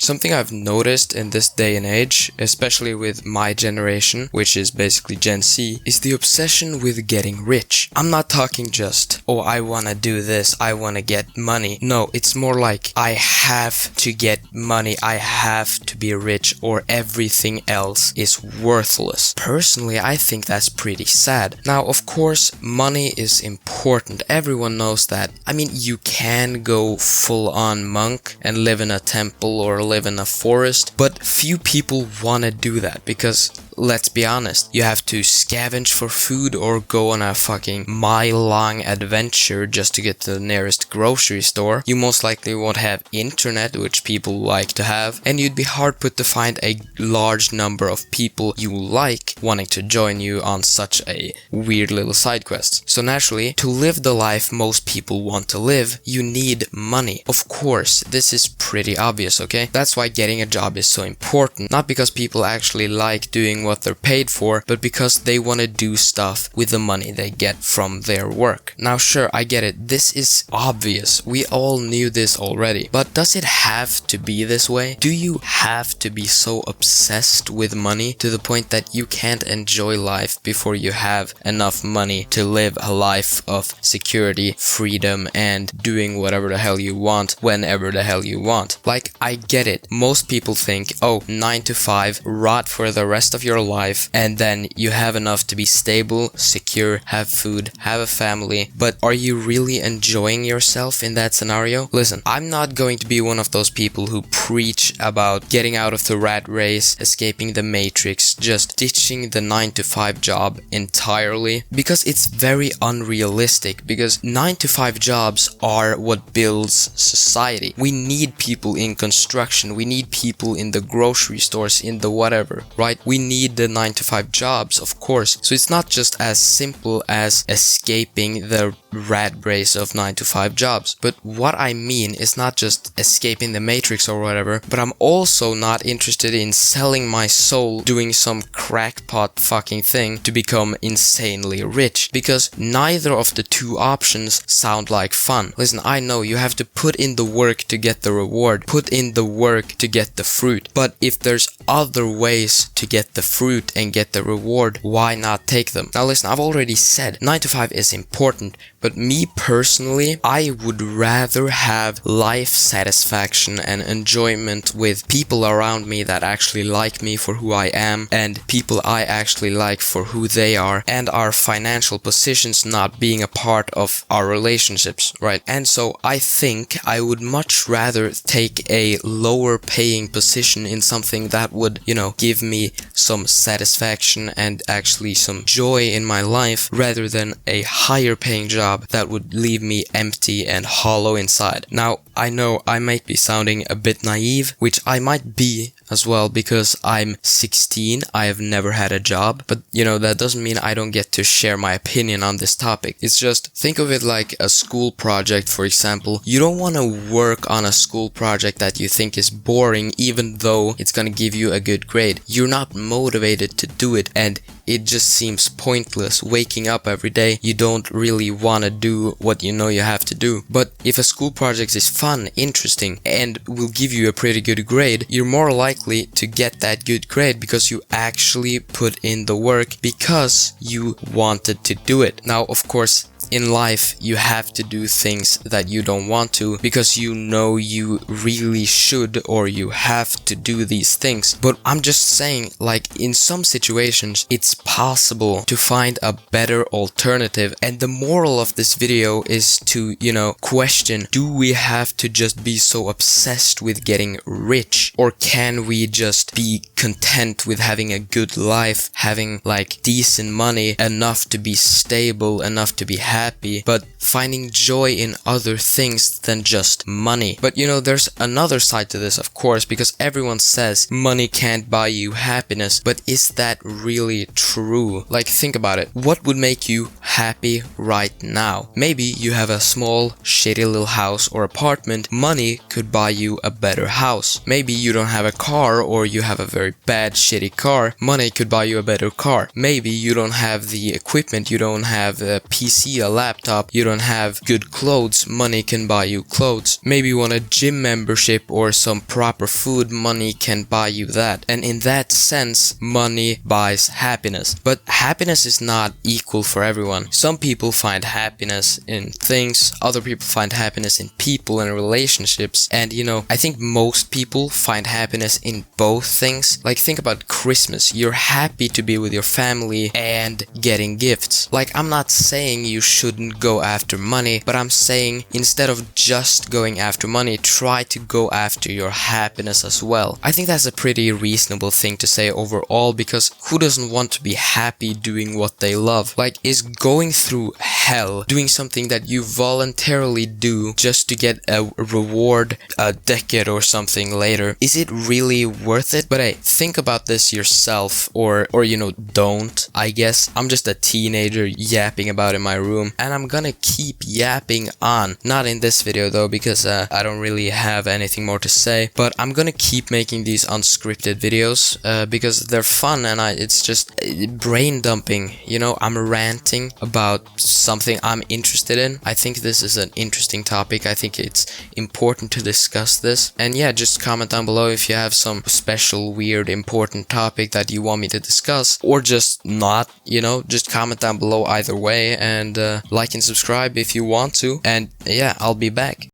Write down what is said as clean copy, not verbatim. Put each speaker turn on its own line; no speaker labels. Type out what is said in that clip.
Something I've noticed in this day and age, especially with my generation, which is basically Gen Z, is the obsession with getting rich. I'm not talking just, oh, I wanna do this, I wanna get money. No, it's more like, I have to get money, I have to be rich, or everything else is worthless. Personally, I think that's pretty sad. Now, of course, money is important. Everyone knows that. I mean, you can go full-on monk and live in a temple or live in a forest, but few people wanna do that because, let's be honest, you have to scavenge for food or go on a fucking mile-long adventure just to get to the nearest grocery store. You most likely won't have internet, which people like to have, and you'd be hard put to find a large number of people you like wanting to join you on such a weird little side quest. So naturally, to live the life most people want to live, you need money. Of course, this is pretty obvious, okay? That's why getting a job is so important. Not because people actually like doing what they're paid for, but because they want to do stuff with the money they get from their work. Now sure, I get it. This is obvious. We all knew this already. But does it have to be this way? Do you have to be so obsessed with money to the point that you can't enjoy life before you have enough money to live a life of security, freedom, and doing whatever the hell you want whenever the hell you want? Like, I get it. Most people think, oh, 9 to 5, rot for the rest of your life, and then you have enough to be stable, secure, have food, have a family. But are you really enjoying yourself in that scenario? Listen, I'm not going to be one of those people who preach about getting out of the rat race, escaping the matrix, just ditching the 9 to 5 job entirely, because it's very unrealistic, because 9 to 5 jobs are what builds society. We need people in construction, we need people in the grocery stores, in the whatever, right? We need the 9 to 5 jobs, of course. So it's not just as simple as escaping the rat race of 9 to 5 jobs. But what I mean is not just escaping the matrix or whatever, but I'm also not interested in selling my soul doing some crackpot fucking thing to become insanely rich, because neither of the two options sound like fun. Listen, I know you have to put in the work to get the reward, put in the work to get the fruit, but if there's other ways to get the fruit and get the reward, why not take them? Now listen, I've already said 9 to 5 is important, but me personally, I would rather have life satisfaction and enjoyment with people around me that actually like me for who I am, and people I actually like for who they are, and our financial positions not being a part of our relationships, right? And so I think I would much rather take a lower paying position in something that would, give me some satisfaction and actually some joy in my life, rather than a higher paying job that would leave me empty and hollow inside. Now, I know I might be sounding a bit naive, which I might be as well, because I'm 16, I have never had a job, but that doesn't mean I don't get to share my opinion on this topic. It's just, think of it like a school project, for example. You don't want to work on a school project that you think is boring, even though it's gonna give you a good grade. You're not motivated to do it, and it just seems pointless. Waking up every day, you don't really want to do what you know you have to do. But if a school project is fun, interesting, and will give you a pretty good grade, you're more likely to get that good grade because you actually put in the work because you wanted to do it. Now, of course, in life, you have to do things that you don't want to because you know you really should, or you have to do these things. But I'm just saying, like, in some situations, it's possible to find a better alternative. And the moral of this video is to, question, do we have to just be so obsessed with getting rich? Or can we just be content with having a good life, having like decent money, enough to be stable, enough to be happy, but finding joy in other things than just money? But there's another side to this, of course, because everyone says money can't buy you happiness, but is that really true? Like, think about it. What would make you happy right now? Maybe you have a small, shitty little house or apartment. Money could buy you a better house. Maybe you don't have a car, or you have a very bad, shitty car. Money could buy you a better car. Maybe you don't have the equipment, you don't have a PC a laptop, you don't have good clothes, money can buy you clothes. Maybe you want a gym membership or some proper food, money can buy you that. And in that sense, money buys happiness. But happiness is not equal for everyone. Some people find happiness in things, other people find happiness in people and relationships. And you know, I think most people find happiness in both things. Like, think about Christmas. You're happy to be with your family and getting gifts. Like, I'm not saying you shouldn't go after money, but I'm saying instead of just going after money, try to go after your happiness as well. I think that's a pretty reasonable thing to say overall, because who doesn't want to be happy doing what they love? Like, is going through hell, doing something that you voluntarily do just to get a reward a decade or something later, is it really worth it? But hey, think about this yourself, or you know, don't. I guess I'm just a teenager yapping about in my room, and I'm gonna keep yapping on. Not in this video though, because I don't really have anything more to say, but I'm gonna keep making these unscripted videos because they're fun, and it's just brain dumping, you know. I'm ranting about something I'm interested in. I think this is an interesting topic. I think it's important to discuss this. And yeah, just comment down below if you have some special, weird, important topic that you want me to discuss, or just not, you know. Just comment down below either way, and like and subscribe if you want to. And yeah, I'll be back.